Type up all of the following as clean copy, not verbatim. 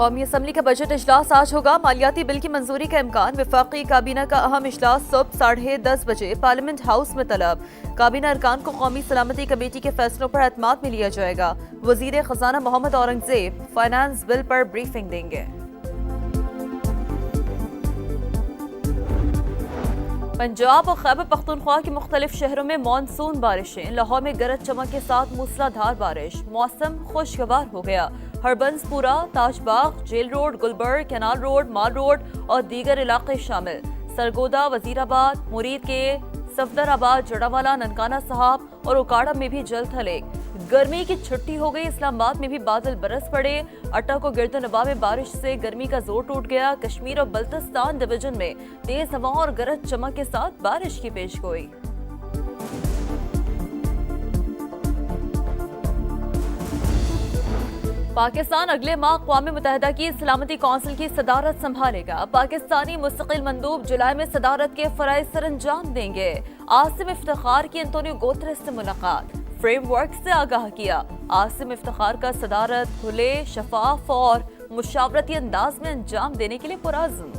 قومی اسمبلی کا بجٹ اجلاس آج ہوگا۔ مالیاتی بل کی منظوری کا امکان۔ وفاقی کابینہ کا اہم اجلاس صبح 10:30 بجے پارلیمنٹ ہاؤس میں طلب۔ کابینہ ارکان کو قومی سلامتی کمیٹی کے فیصلوں پر اعتماد میں لیا جائے گا۔ وزیر خزانہ محمد اورنگزیب فائنانس بل پر بریفنگ دیں گے۔ پنجاب اور خیبر پختونخوا کے مختلف شہروں میں مانسون بارشیں۔ لاہور میں گرج چمک کے ساتھ موسلا دھار بارش۔ موسم خوشگوار ہو گیا۔ ہربنس پورہ، Taj Bagh, jail road, Gulberg, canal road, mall road اور دیگر علاقے شامل۔ سرگودا، وزیر آباد، مرید کے، صفدر آباد، جڑاوالا، ننکانہ صاحب اور اوکاڑا میں بھی جل تھلے۔ گرمی کی چھٹی ہو گئی۔ اسلام آباد میں بھی بادل برس پڑے۔ اٹک و گرد و نواح میں بارش سے گرمی کا زور ٹوٹ گیا۔ کشمیر اور بلتستان ڈویژن میں تیز ہواؤں اور گرج چمک کے ساتھ بارش کی پیش گوئی۔ پاکستان اگلے ماہ اقوام متحدہ کی سلامتی کونسل کی صدارت سنبھالے گا۔ پاکستانی مستقل مندوب جولائی میں صدارت کے فرائض سر انجام دیں گے۔ عاصم افتخار کی انتونیو گوتریس سے ملاقات۔ فریم ورک سے آگاہ کیا۔ عاصم افتخار کا صدارت کھلے، شفاف اور مشاورتی انداز میں انجام دینے کے لیے پرعزم۔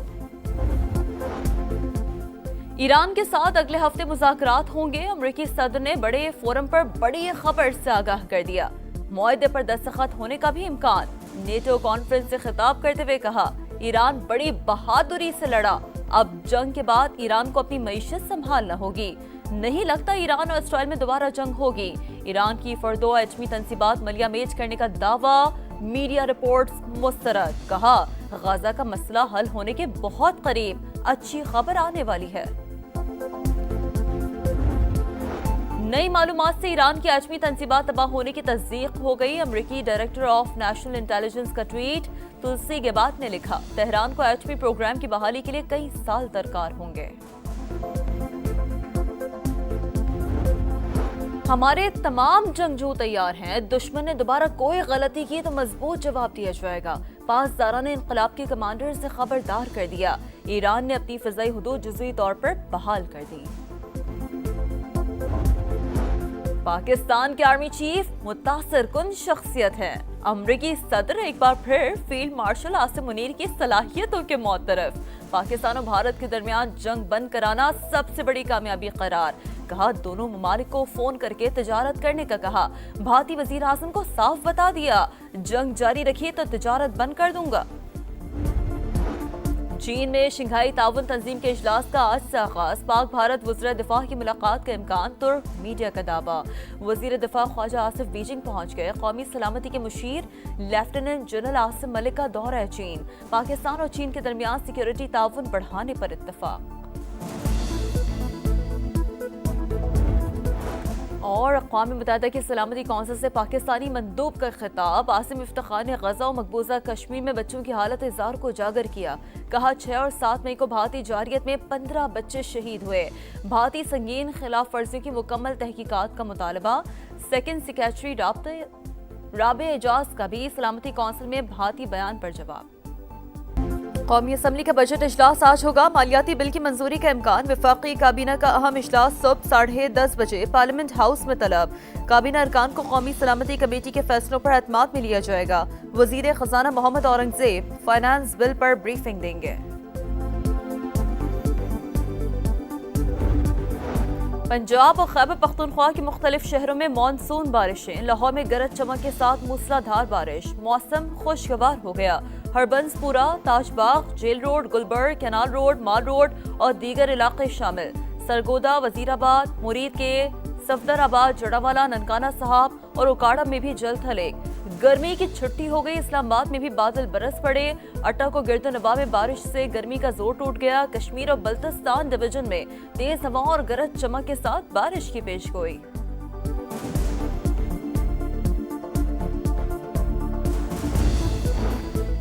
ایران کے ساتھ اگلے ہفتے مذاکرات ہوں گے۔ امریکی صدر نے بڑے فورم پر بڑی خبر سے آگاہ کر دیا۔ معاہدے پر دستخط ہونے کا بھی امکان۔ نیٹو کانفرنس سے خطاب کرتے ہوئے کہا، ایران بڑی بہادری سے لڑا۔ اب جنگ کے بعد ایران کو اپنی معیشت سنبھالنا ہوگی۔ نہیں لگتا ایران اور اسرائیل میں دوبارہ جنگ ہوگی۔ ایران کی فردو ایٹمی تنصیبات ملیہ میج کرنے کا دعویٰ، میڈیا رپورٹس مسترد۔ کہا، غزہ کا مسئلہ حل ہونے کے بہت قریب، اچھی خبر آنے والی ہے۔ نئی معلومات سے ایران کی ایٹمی تنصیبات تباہ ہونے کی تصدیق ہو گئی۔ امریکی ڈائریکٹر آف نیشنل انٹیلیجنس کا ٹویٹ۔ تلسی گیبات نے لکھا، تہران کو ایٹمی پروگرام کی بحالی کے لیے کئی سال درکار ہوں گے۔ ہمارے تمام جنگجو تیار ہیں۔ دشمن نے دوبارہ کوئی غلطی کی تو مضبوط جواب دیا جائے گا۔ پاسداران انقلاب کے کمانڈر سے خبردار کر دیا۔ ایران نے اپنی فضائی حدود جزوی طور پر بحال کر دی۔ پاکستان کے آرمی چیف متاثر کن شخصیت ہے۔ امریکی صدر ایک بار پھر فیلڈ مارشل عاصم منیر کی صلاحیتوں کے معترف۔ پاکستان اور بھارت کے درمیان جنگ بند کرانا سب سے بڑی کامیابی قرار۔ کہا، دونوں ممالک کو فون کر کے تجارت کرنے کا کہا۔ بھارتی وزیر اعظم کو صاف بتا دیا، جنگ جاری رکھیے تو تجارت بند کر دوں گا۔ چین میں شنگھائی تعاون تنظیم کے اجلاس کا آج سے آغاز۔ پاک بھارت وزراء دفاع کی ملاقات کا امکان، ترک میڈیا کا دعویٰ۔ وزیر دفاع خواجہ آصف بیجنگ پہنچ گئے۔ قومی سلامتی کے مشیر لیفٹیننٹ جنرل عاصم ملک کا دورہ چین۔ پاکستان اور چین کے درمیان سیکیورٹی تعاون بڑھانے پر اتفاق۔ اور اقوام متحدہ کی سلامتی کونسل سے پاکستانی مندوب کا خطاب۔ عاصم افتخار نے غزہ و مقبوضہ کشمیر میں بچوں کی حالت زار کو اجاگر کیا۔ کہا، 6 اور 7 مئی کو بھارتی جارحیت میں 15 بچے شہید ہوئے۔ بھارتی سنگین خلاف ورزیوں کی مکمل تحقیقات کا مطالبہ۔ سیکنڈ سیکریٹری رابع اعجاز کا بھی سلامتی کونسل میں بھارتی بیان پر جواب۔ قومی اسمبلی کا بجٹ اجلاس آج ہوگا۔ مالیاتی بل کی منظوری کا امکان۔ وفاقی کابینہ کا اہم اجلاس صبح 10:30 بجے پارلیمنٹ ہاؤس میں طلب۔ کابینہ ارکان کو قومی سلامتی کمیٹی کے فیصلوں پر اعتماد میں لیا جائے گا۔ وزیر خزانہ محمد اورنگزیب فائنانس بل پر بریفنگ دیں گے۔ پنجاب اور خیبر پختونخوا کے مختلف شہروں میں مانسون بارشیں۔ لاہور میں گرج چمک کے ساتھ موسلا دھار بارش۔ موسم خوشگوار ہو گیا۔ ہربنس پورہ، Taj Bagh, jail road, Gulberg, canal road, mall road اور دیگر علاقے شامل۔ سرگودا، وزیر آباد، مرید کے، صفدر آباد، جڑاوالا، ننکانہ صاحب اور اوکاڑا میں بھی جل تھلے۔ گرمی کی چھٹی ہو گئی۔ اسلام آباد میں بھی بادل برس پڑے۔ اٹک و گرد و نواح میں بارش سے گرمی کا زور ٹوٹ گیا۔ کشمیر اور بلتستان ڈویژن میں تیز ہواؤں اور گرج چمک کے ساتھ بارش کی پیش گوئی۔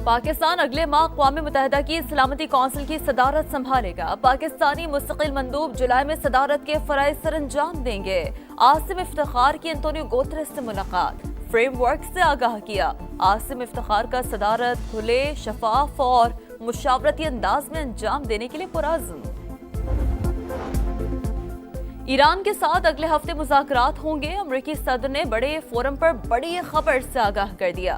پاکستان اگلے ماہ اقوام متحدہ کی سلامتی کونسل کی صدارت سنبھالے گا۔ پاکستانی مستقل مندوب جولائی میں صدارت کے فرائض سر انجام دیں گے۔ عاصم افتخار کی انتونیو گوتریس سے ملاقات۔ فریم ورک سے آگاہ کیا۔ عاصم افتخار کا صدارت کھلے، شفاف اور مشاورتی انداز میں انجام دینے کے لیے پرعزم۔ ایران کے ساتھ اگلے ہفتے مذاکرات ہوں گے۔ امریکی صدر نے بڑے فورم پر بڑی خبر سے آگاہ کر دیا۔